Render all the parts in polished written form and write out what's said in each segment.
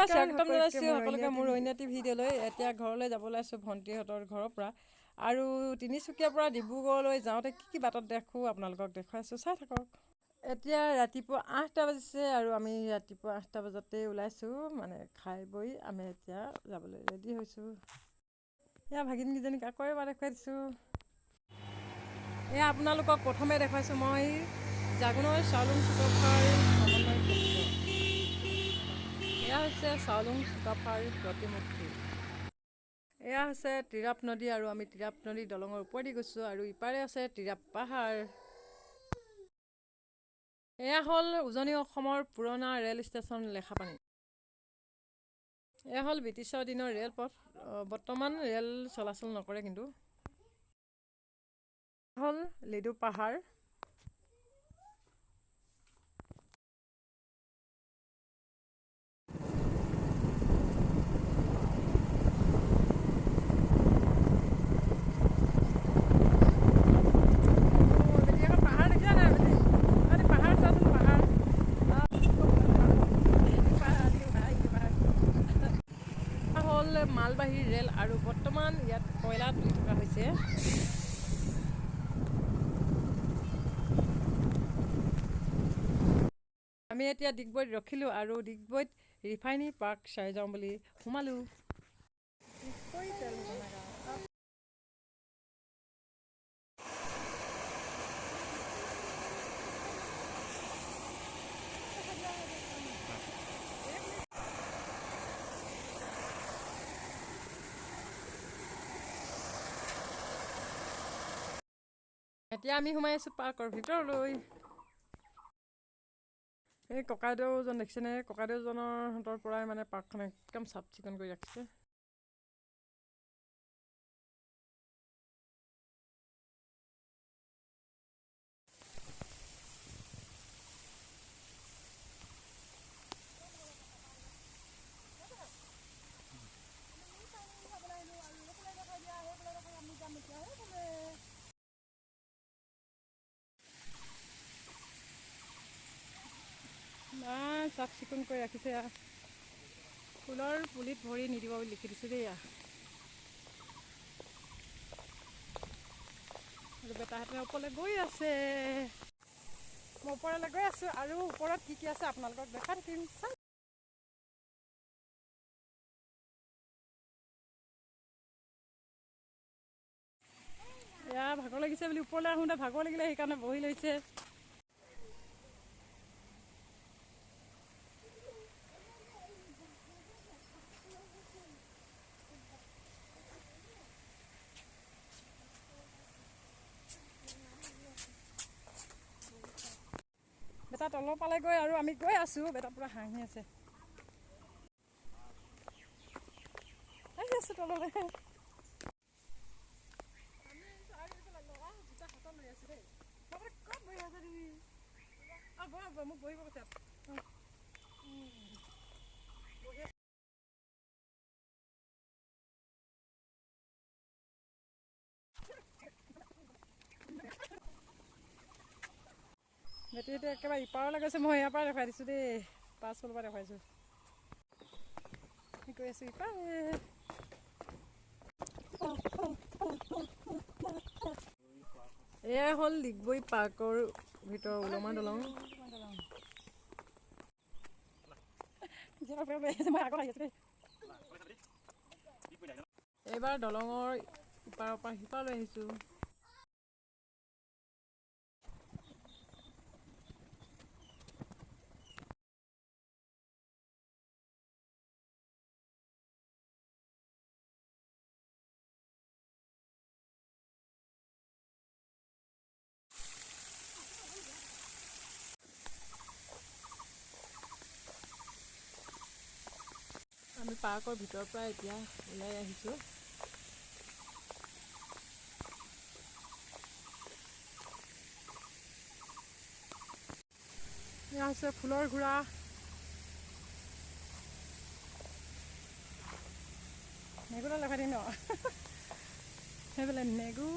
নমস্কাৰ, স্বাগতম জনাইছোঁ সকলোকে মোৰ অন্যটি ভিডিঅ'লৈ। এতিয়া ঘৰলৈ যাব ওলাইছোঁ ভণ্টিহঁতৰ ঘৰৰ পৰা, আৰু তিনিচুকীয়াৰ পৰা ডিব্ৰুগড়লৈ যাওঁতে কি বাটত দেখোঁ আপোনালোকক দেখুৱাইছোঁ, চাই থাকক। এতিয়া ৰাতিপুৱা 8টা বাজিছে আৰু আমি ৰাতিপুৱা 8টা বজাতেই ওলাইছোঁ, মানে খাই বৈ আমি এতিয়া যাবলৈ ৰেডি হৈছোঁ। এয়া ভাগিনকেইজনীক আকৌ এবাৰ দেখুৱাই দিছোঁ। এয়া আপোনালোকক প্ৰথমে দেখুৱাইছোঁ মই জাগোনৰ চাউলুং চুকাফাৰ সমন্বয় ক্ষেত্ৰ। এয়া হৈছে চাউলুং চুকাফাৰ প্ৰতিমূৰ্তি। এয়া হৈছে তিৰাপ নদী, আৰু আমি তিৰাপ নদী দলঙৰ ওপৰেদি গৈছোঁ, আৰু ইপাৰে আছে তিৰাপ পাহাৰ। এয়া হ'ল উজনি অসমৰ পুৰণা ৰেল ষ্টেচন লেখাপানী। এয়া হ'ল ব্ৰিটিছৰ দিনৰ ৰেলপথ, বৰ্তমান ৰেল চলাচল নকৰে কিন্তু। হ'ল লিডু পাহাৰ। মালবাহী ৰেল, আৰু বৰ্তমান ইয়াত কয়লা তুলি থকা হৈছে। আমি এতিয়া ডিগবৈত ৰখিলোঁ, আৰু ডিগবৈত ৰিফাইনী পাৰ্ক চাই যাওঁ বুলি সোমালোঁ। এতিয়া আমি সোমাই আছোঁ পাৰ্কৰ ভিতৰলৈ। এই ককাইদেউজন দেখিছেনে? ককাইদেউজনৰ হাতৰ পৰাই মানে পাৰ্কখন একদম চাফ চিকুণ কৰি ৰাখিছে। চাফ চিকুণ কৰি ৰাখিছে। ফুলৰ পুলিত ভৰি নিদিব বুলি লিখি দিছোঁ দেই। আৰু বেটাহঁতে ওপৰলৈ গৈ আছে, মই ওপৰলৈ গৈ আছোঁ, আৰু ওপৰত কি কি আছে আপোনালোকক দেখাই থাকিম। এয়া ভাগৰ লাগিছে বুলি ওপৰলৈ আহোঁতে ভাগৰ লাগিলে, সেইকাৰণে বহি লৈছে। বেটা তলৰ পালেগৈ, আৰু আমি গৈ আছোঁ। বেটা পূৰা হাঁহি আছে, আহি আছোঁ তললৈ। মোক বহিব কৈছে। বেটিটো একেবাৰে ইপাৰলৈ গৈছে, মই ইয়াৰ পৰা দেখুৱাই দিছোঁ দেই, পাছফালৰ পৰা দেখুৱাইছোঁ। গৈ আছোঁ ইপাৰে। এয়াই হ'ল ডিগবৈ পাৰ্কৰ ভিতৰৰ ওলমা দলং। এইবাৰ দলঙৰ ইপাৰৰ পৰা সিপাৰলৈ আহিছোঁ। আমি পাৰ্কৰ ভিতৰৰ পৰা এতিয়া ওলাই আহিছোঁ। এয়া হৈছে ফুলৰ ঘোঁৰা। নেগুডাল দেখাই দিম ন, সেইফালে নেগু।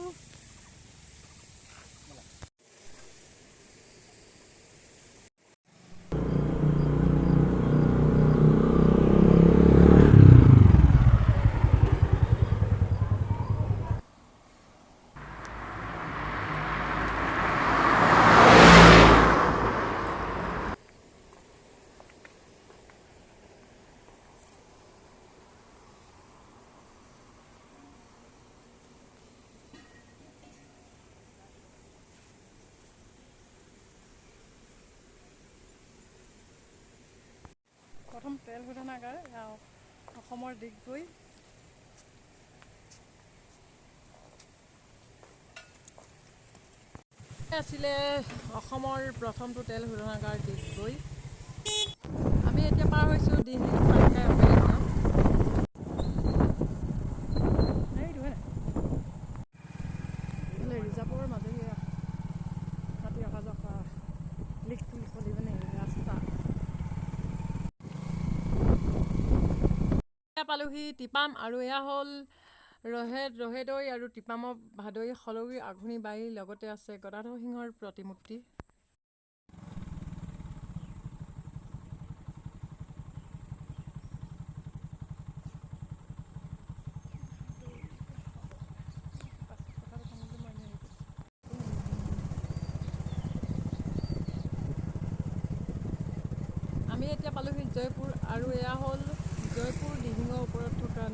শোধনাগাৰ অসমৰ ডিগবৈ। আছিলে অসমৰ প্ৰথমটো তেল শোধনাগাৰ ডিগবৈ। আমি এতিয়া পাৰ হৈছোঁ দিহিং পাটকাই অভয়াৰণ্য। ৰিজাৰ্ভৰ মাজেৰে হাতী অহা যোৱা কৰা লিকটো লিখলি মানে ৰাস্তা। পালোহি টিপাম আৰু এয়া হ'ল ৰহেদৈ আৰু টিপামৰ ভাদৈ খলগুৰি আঘোণী বাৰীৰ লগতে আছে গদাধৰ সিংহৰ প্ৰতিমূৰ্তি। আমি এতিয়া পালোহি জয়পুৰ আৰু এয়া হ'ল জয়পুৰ দিহিঙৰ ওপৰত থকা